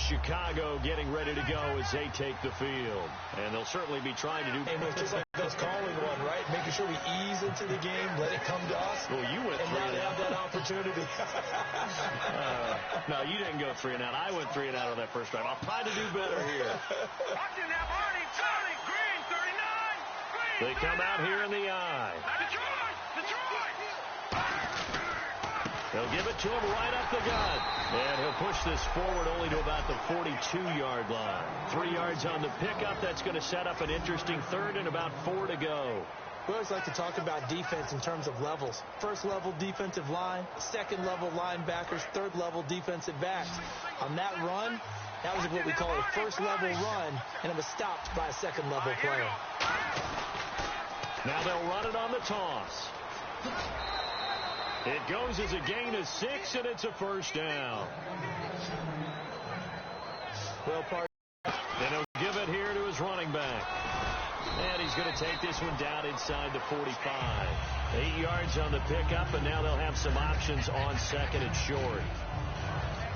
Chicago getting ready to go as they take the field. And they'll certainly be trying to do... And it's just like us calling one, right? Making sure we ease into the game, let it come to us. Well, you went and now they have that opportunity. No, you didn't go 3 and out. I went 3 and out on that first drive. I'll try to do better here. Watching that Arnie, Charlie, Green, 39. They come out here in the eye. Detroit! They'll give it to him right up the gut. And he'll push this forward only to about the 42-yard line. 3 yards on the pickup. That's going to set up an interesting third and about 4 to go. We always like to talk about defense in terms of levels. First level defensive line, second level linebackers, third level defensive backs. On that run, that was what we call a first level run, and it was stopped by a second level player. Now they'll run it on the toss. It goes as a gain of 6, and it's a first down. Well, and he'll give it here to his running back. And he's going to take this one down inside the 45. 8 yards on the pickup, and now they'll have some options on second and short.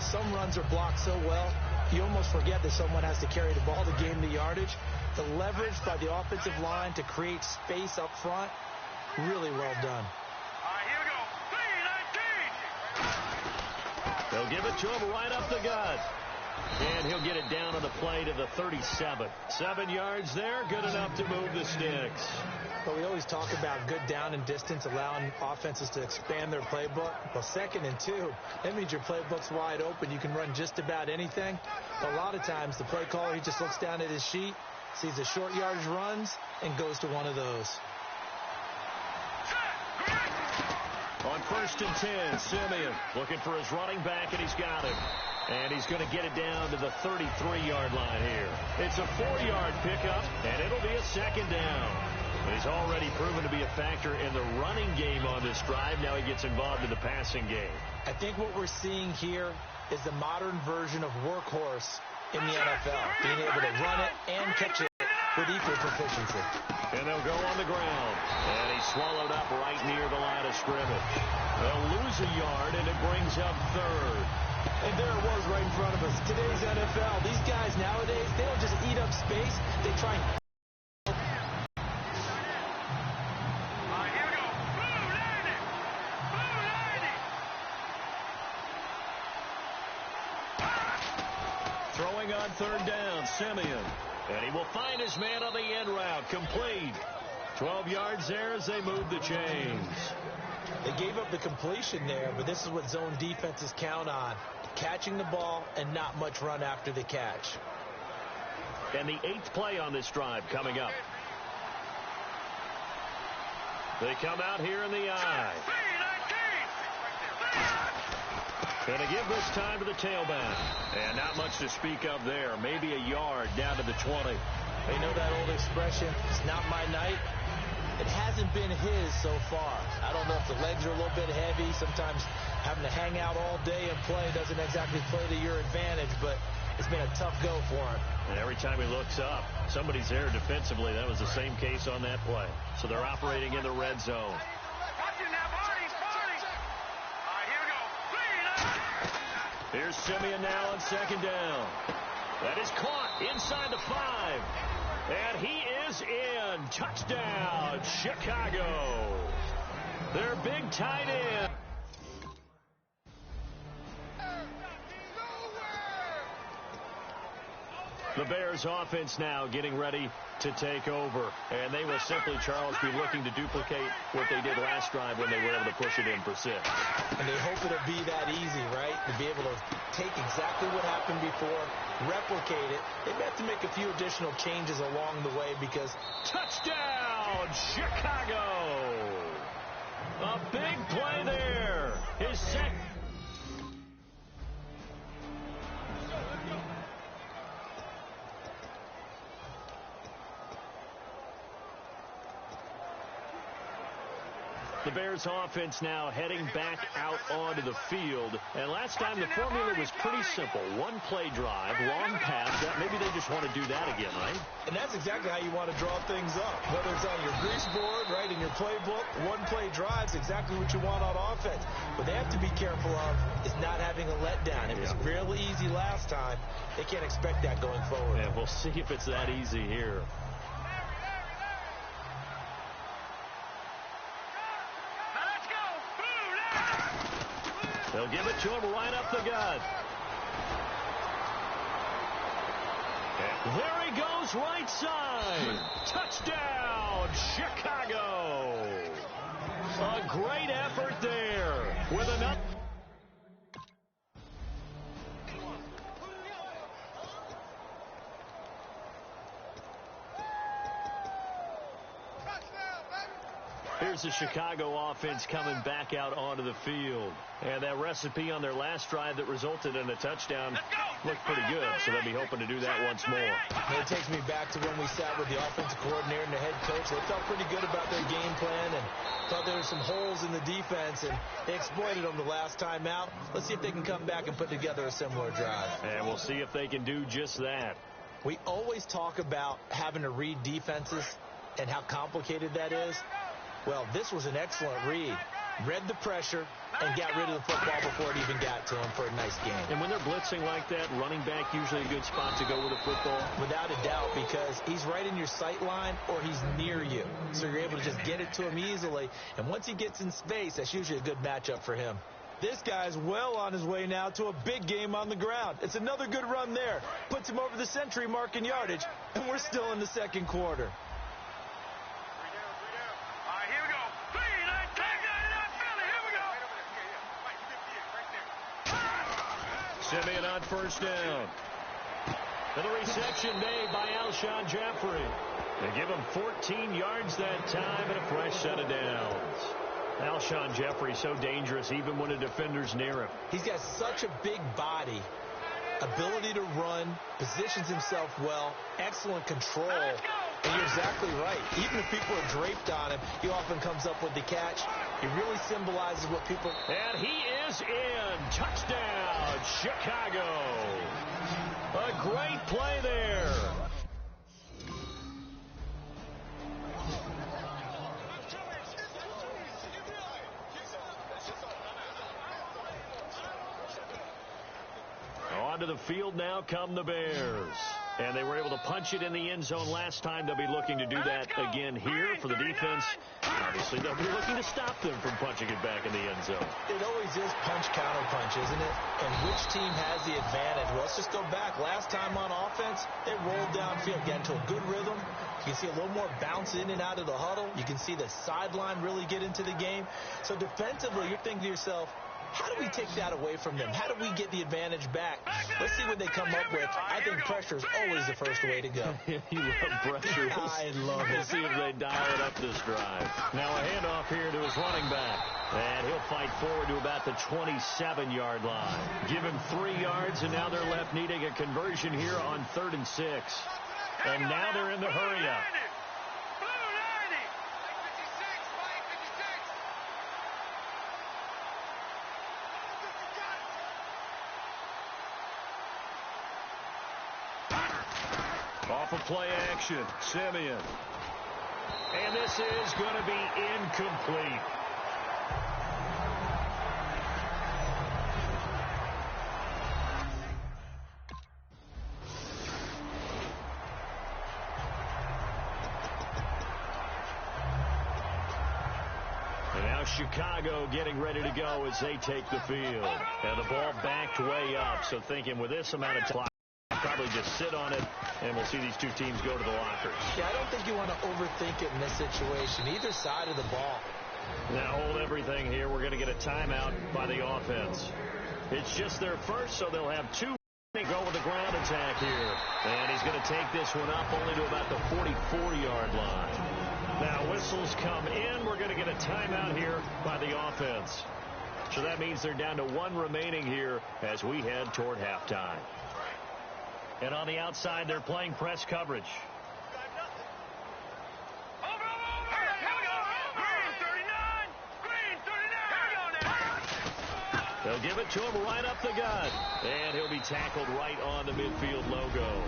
Some runs are blocked so well, you almost forget that someone has to carry the ball to gain the yardage. The leverage by the offensive line to create space up front, really well done. They'll give it to him right up the gut. And he'll get it down on the play to the 37. 7 yards there, good enough to move the sticks. Well, we always talk about good down and distance, allowing offenses to expand their playbook. Well, 2nd and 2, that means your playbook's wide open. You can run just about anything. But a lot of times, the play caller, he just looks down at his sheet, sees the short yardage runs, and goes to one of those. On 1st and 10, Simeon looking for his running back, and he's got him. And he's going to get it down to the 33-yard line here. It's a 4-yard pickup, and it'll be a second down. He's already proven to be a factor in the running game on this drive. Now he gets involved in the passing game. I think what we're seeing here is the modern version of workhorse in the NFL, being able to run it and catch it with equal proficiency. And they'll go on the ground. And he's swallowed up right near the line of scrimmage. They'll lose a yard, and it brings up 3rd. And there it was right in front of us. Today's NFL, these guys nowadays, they don't just eat up space. They try and... Here we go. Throwing on 3rd down, Simeon. And he will find his man on the end route. Complete. 12 yards there as they move the chains. They gave up the completion there, but this is what zone defenses count on. Catching the ball and not much run after the catch. And the 8th play on this drive coming up. They come out here in the eye. Going to give this time to the tailback. And not much to speak of there. Maybe a yard down to the 20. They know that old expression, it's not my night. It hasn't been his so far. I don't know if the legs are a little bit heavy. Sometimes having to hang out all day and play doesn't exactly play to your advantage, but it's been a tough go for him. And every time he looks up, somebody's there defensively. That was the same case on that play. So they're operating in the red zone. Here's Simeon now on 2nd down. That is caught inside the 5. And he is in. Touchdown, Chicago. Their big tight end. The Bears offense now getting ready to take over. And they will simply, Charles, be looking to duplicate what they did last drive when they were able to push it in for 6. And they hope it'll be that easy, right? To be able to take exactly what happened before, replicate it. They have to make a few additional changes along the way because... Touchdown, Chicago! A big play there. His second. The Bears offense now heading back out onto the field. And last time the formula was pretty simple. One play drive, long pass. Maybe they just want to do that again, right? And that's exactly how you want to draw things up. Whether it's on your grease board, right, in your playbook, one play drive's exactly what you want on offense. What they have to be careful of is not having a letdown. It was real easy last time. They can't expect that going forward. And we'll see if it's that easy here. They'll give it to him right up the gut. And there he goes, right side. Touchdown, Chicago. A great effort there with another. Here's the Chicago offense coming back out onto the field. And that recipe on their last drive that resulted in a touchdown looked pretty good, so they'll be hoping to do that once more. It takes me back to when we sat with the offensive coordinator and the head coach. They felt pretty good about their game plan and thought there were some holes in the defense, and they exploited them the last time out. Let's see if they can come back and put together a similar drive. And we'll see if they can do just that. We always talk about having to read defenses and how complicated that is. Well, this was an excellent read. Read the pressure and got rid of the football before it even got to him for a nice game. And when they're blitzing like that, running back usually a good spot to go with a football? Without a doubt, because he's right in your sight line or he's near you. So you're able to just get it to him easily. And once he gets in space, that's usually a good matchup for him. This guy's well on his way now to a big game on the ground. It's another good run there. Puts him over the century mark in yardage, and we're still in the second quarter. Simeon on first down. And the reception made by Alshon Jeffrey. They give him 14 yards that time and a fresh set of downs. Alshon Jeffrey so dangerous even when a defender's near him. He's got such a big body, ability to run, positions himself well, excellent control. And you're exactly right. Even if people are draped on him, he often comes up with the catch. He really symbolizes what people... And he is in. Touchdown, Chicago. A great play there. Onto the field now come the Bears. And they were able to punch it in the end zone last time. They'll be looking to do that again here for the defense. Obviously, they'll be looking to stop them from punching it back in the end zone. It always is punch-counter-punch, isn't it? And which team has the advantage? Well, let's just go back. Last time on offense, they rolled downfield, got into a good rhythm. You can see a little more bounce in and out of the huddle. You can see the sideline really get into the game. So defensively, you're thinking to yourself, how do we take that away from them? How do we get the advantage back? Let's see what they come up with. I think pressure is always the first way to go. You love pressure. I love it. We'll see if they dial it up this drive. Now a handoff here to his running back. And he'll fight forward to about the 27-yard line. Give him 3 yards, and now they're left needing a conversion here on 3rd and 6. And now they're in the hurry-up. Off of play action, Simeon. And this is going to be incomplete. And now Chicago getting ready to go as they take the field. And the ball backed way up, so thinking with this amount of time, probably just sit on it, and we'll see these two teams go to the lockers. Yeah, I don't think you want to overthink it in this situation, either side of the ball. Now hold everything here. We're going to get a timeout by the offense. It's just their first, so they'll have 2. They go with the ground attack here. And he's going to take this one up only to about the 44-yard line. Now whistles come in. We're going to get a timeout here by the offense. So that means they're down to 1 remaining here as we head toward halftime. And on the outside, they're playing press coverage. Over. Here we go. Green 39. They'll give it to him right up the gut. And he'll be tackled right on the midfield logo.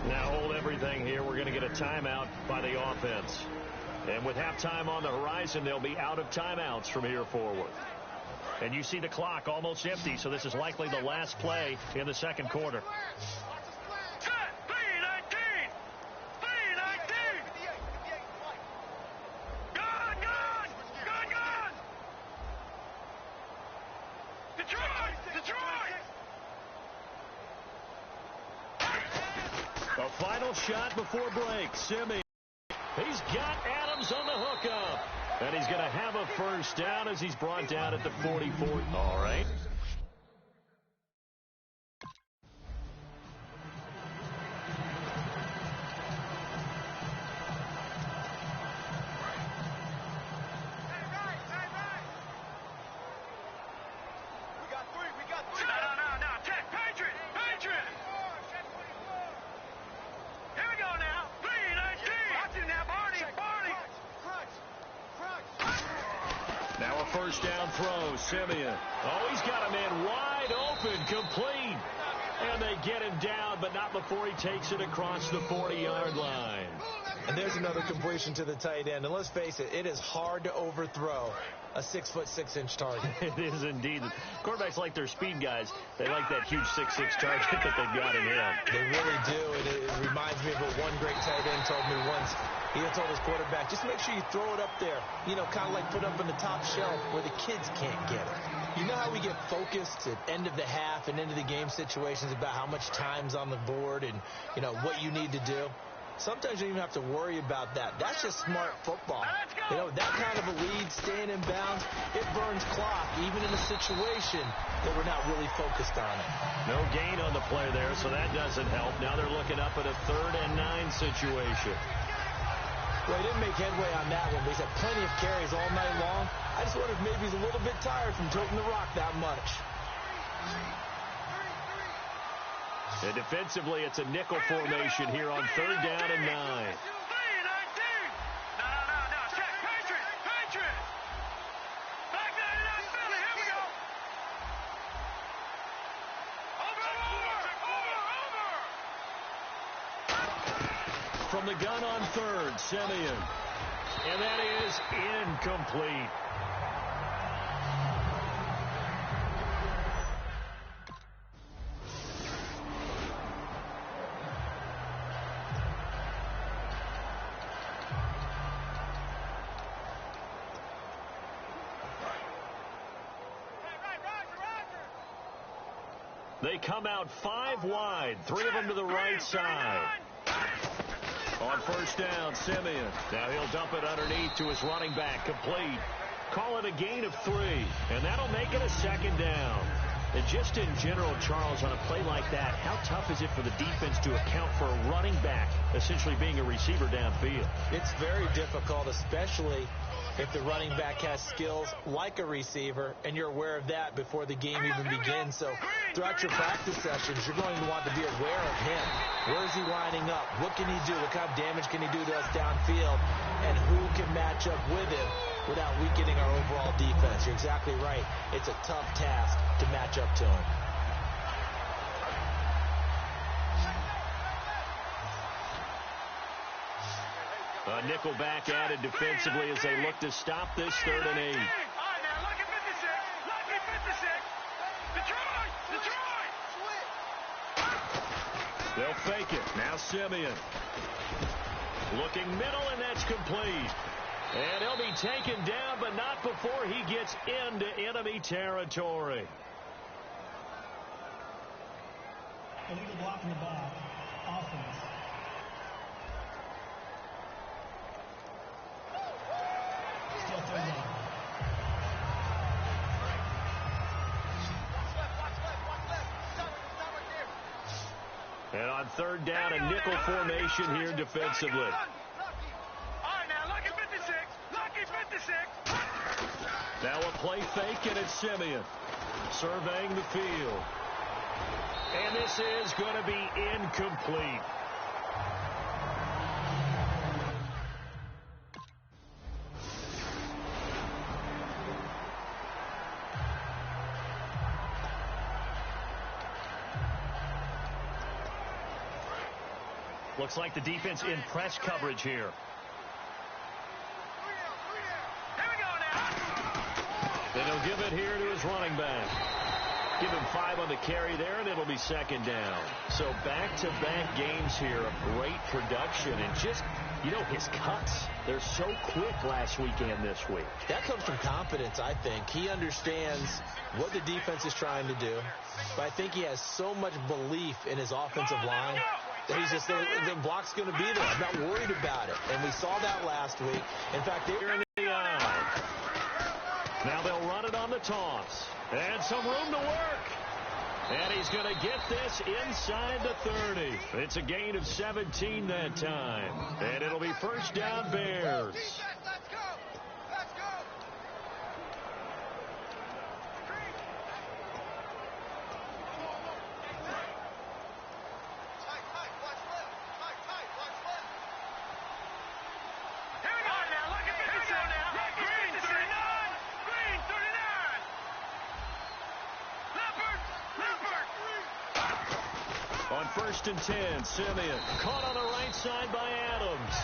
Now hold everything here. We're going to get a timeout by the offense. And with halftime on the horizon, they'll be out of timeouts from here forward. And you see the clock almost empty, so this is likely the last play in the second quarter. A final shot before break. Simeon. He's got Adams on the hookup. And he's going to have a first down as he's brought down at the 44. All right. First down throw, Simeon. Oh, he's got a man wide open, complete. And they get him down, but not before he takes it across the 40-yard line. And there's another completion to the tight end. And let's face it, it is hard to overthrow a 6'6" target. It is indeed. Quarterbacks like their speed guys. They like that huge 6'6" target that they've got in him. They really do. And it reminds me of what one great tight end told me once. He had told his quarterback, just make sure you throw it up there. You know, kind of like put it up on the top shelf where the kids can't get it. You know how we get focused at end of the half and end of the game situations about how much time's on the board and, you know, what you need to do? Sometimes you don't even have to worry about that. That's just smart football. You know, that kind of a lead, staying in bounds, it burns clock, even in a situation that we're not really focused on it. No gain on the play there, so that doesn't help. Now they're looking up at a 3rd and 9 situation. Well, he didn't make headway on that one, but he's had plenty of carries all night long. I just wonder if maybe he's a little bit tired from toting the rock that much. And defensively, it's a nickel formation here on 3rd down and 9. From the gun on 3rd, Simeon. And that is incomplete. They come out 5 wide, 3 of them to the right side. On 1st down, Simeon. Now he'll dump it underneath to his running back, complete. Call it a gain of 3, and that'll make it a 2nd down. And just in general, Charles, on a play like that, how tough is it for the defense to account for a running back essentially being a receiver downfield? It's very difficult, especially if the running back has skills like a receiver, and you're aware of that before the game even begins. So throughout your practice sessions, you're going to want to be aware of him. Where is he lining up? What can he do? What kind of damage can he do to us downfield? And who can match up with him without weakening our overall defense? You're exactly right. It's a tough task to match up to him. A nickel back added defensively as they look to stop this 3rd and 8. All right, now, lucky 56. Lucky 56. Detroit! Detroit! They'll fake it. Now Simeon. Looking middle, and that's complete. And he'll be taken down, but not before he gets into enemy territory. Illegal block in the back. Offense. Still 3rd down. And on 3rd down, a nickel formation here defensively. All right, now, lucky 56. Lucky 56. Now a play fake, and it's Simeon surveying the field. And this is going to be incomplete. Looks like the defense in press coverage here. Here we go now. Then he'll give it here to his running back. Give him 5 on the carry there, and it'll be second down. So back-to-back games here of great production. And just, you know, his cuts, they're so quick last week and this week. That comes from confidence, I think. He understands what the defense is trying to do. But I think he has so much belief in his offensive line that he's just saying, the block's going to be there. I'm not worried about it. And we saw that last week. In fact, they were in the eye. Now they'll run it on the toss. And some room to work. And he's going to get this inside the 30. It's a gain of 17 that time. And it'll be first down Bears. Let's go. Let's go. Here we go now. Look at this now. Green 39. Green 39. Leopard. On 1st and 10, Simeon caught on the right side by Adams.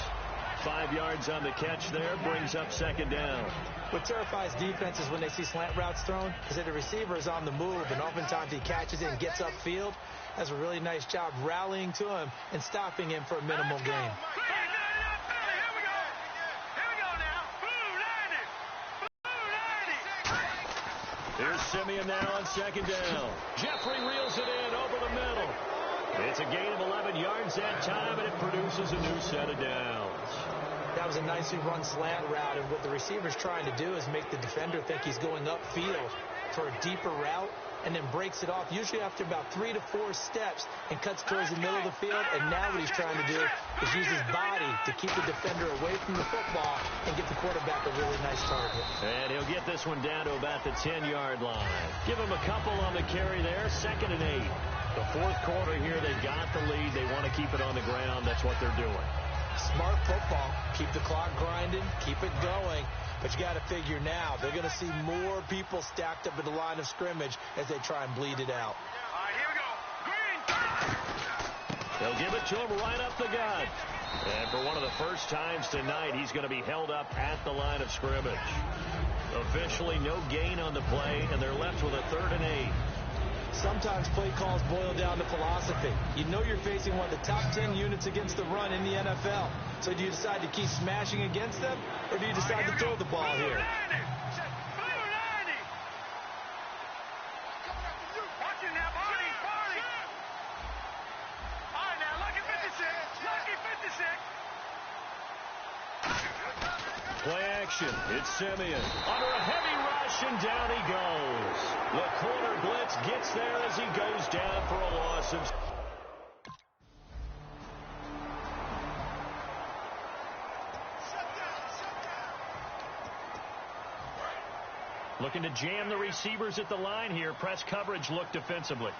5 yards on the catch there, brings up second down. What terrifies defenses when they see slant routes thrown is that the receiver is on the move, and oftentimes he catches it and gets upfield. Does a really nice job rallying to him and stopping him for a minimal gain. Here's Simeon now on second down. Jeffrey reels it in over the middle. It's a gain of 11 yards that time, and it produces a new set of downs. That was a nicely run slant route, and what the receiver's trying to do is make the defender think he's going upfield for a deeper route, and then breaks it off, usually after about 3 to 4 steps, and cuts towards the middle of the field. And now what he's trying to do is use his body to keep the defender away from the football and get the quarterback a really nice target. And he'll get this one down to about the 10-yard line. Give him a couple on the carry there, 2nd and 8. The 4th quarter here, they got the lead. They want to keep it on the ground. That's what they're doing. Smart football. Keep the clock grinding. Keep it going. But you got to figure now, they're going to see more people stacked up at the line of scrimmage as they try and bleed it out. All right, here we go. Green. They'll give it to him right up the gut. And for one of the first times tonight, he's going to be held up at the line of scrimmage. Officially no gain on the play, and they're left with a 3rd and 8. Sometimes play calls boil down to philosophy. You know you're facing one of the top 10 units against the run in the NFL. So do you decide to keep smashing against them, or do you decide to throw the ball here? Watching now, Barney. All right, now, lucky 56. Lucky 56. Play action. It's Simeon. Under a heavy rush, and down he goes. The corner blitz gets there as he goes down for a loss of... Looking to jam the receivers at the line here. Press coverage look defensively.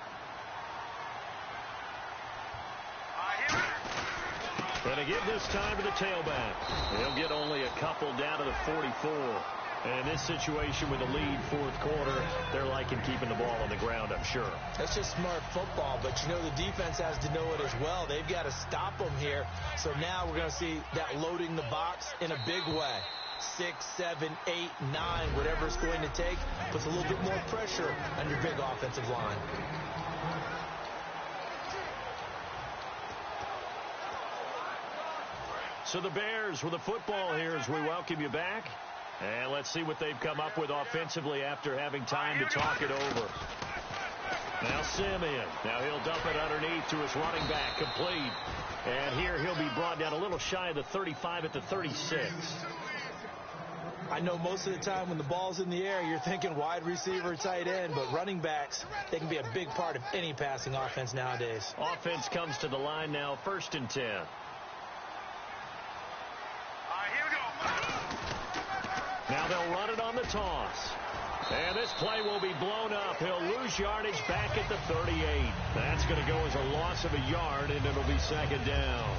Going to give this time to the tailback. He'll get only a couple down to the 44. And in this situation with the lead 4th quarter, they're liking keeping the ball on the ground, I'm sure. That's just smart football, but you know the defense has to know it as well. They've got to stop them here. So now we're going to see that loading the box in a big way. 6, 7, 8, 9, whatever it's going to take, puts a little bit more pressure on your big offensive line. So the Bears with the football here as we welcome you back. And let's see what they've come up with offensively after having time to talk it over. Now Simeon. Now he'll dump it underneath to his running back, complete. And here he'll be brought down a little shy of the 35 at the 36. I know most of the time when the ball's in the air, you're thinking wide receiver, tight end, but running backs, they can be a big part of any passing offense nowadays. Offense comes to the line now, 1st and 10. Now they'll run it on the toss. And this play will be blown up. He'll lose yardage back at the 38. That's going to go as a loss of a yard, and it'll be 2nd down.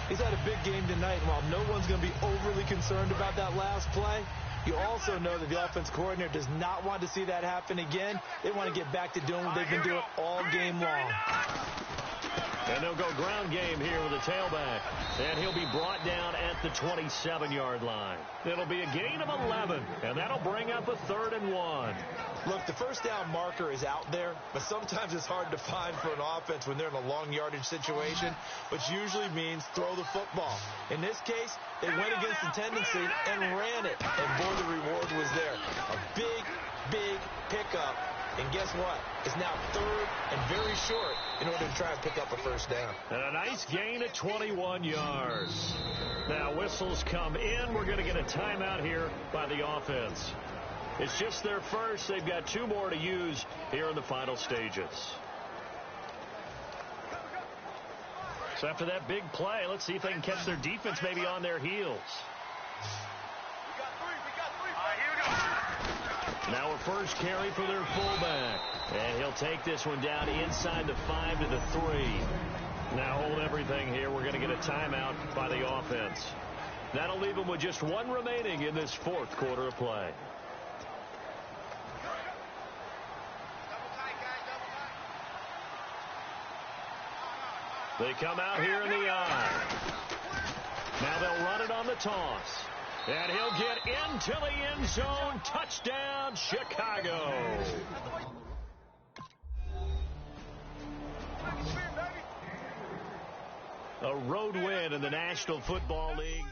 He's had a big game tonight, and while no one's going to be overly concerned about that last play, you also know that the offense coordinator does not want to see that happen again. They want to get back to doing what they've been doing all game long. And they'll go ground game here with a tailback. And he'll be brought down at the 27-yard line. It'll be a gain of 11, and that'll bring up a 3rd and 1. Look, the first down marker is out there, but sometimes it's hard to find for an offense when they're in a long yardage situation, which usually means throw the football. In this case, they went against the tendency and ran it. And boy, the reward was there. A big, big pickup. And guess what? It's now 3rd and very short in order to try and pick up a first down. And a nice gain at 21 yards. Now whistles come in. We're going to get a timeout here by the offense. It's just their first. They've got 2 more to use here in the final stages. So after that big play, let's see if they can catch their defense maybe on their heels. Now a first carry for their fullback. And he'll take this one down inside the 5 to the 3. Now hold everything here. We're going to get a timeout by the offense. That'll leave them with just 1 remaining in this 4th quarter of play. They come out here in the eye. Now they'll run it on the toss. And he'll get into the end zone. Touchdown, Chicago. A road win in the National Football League.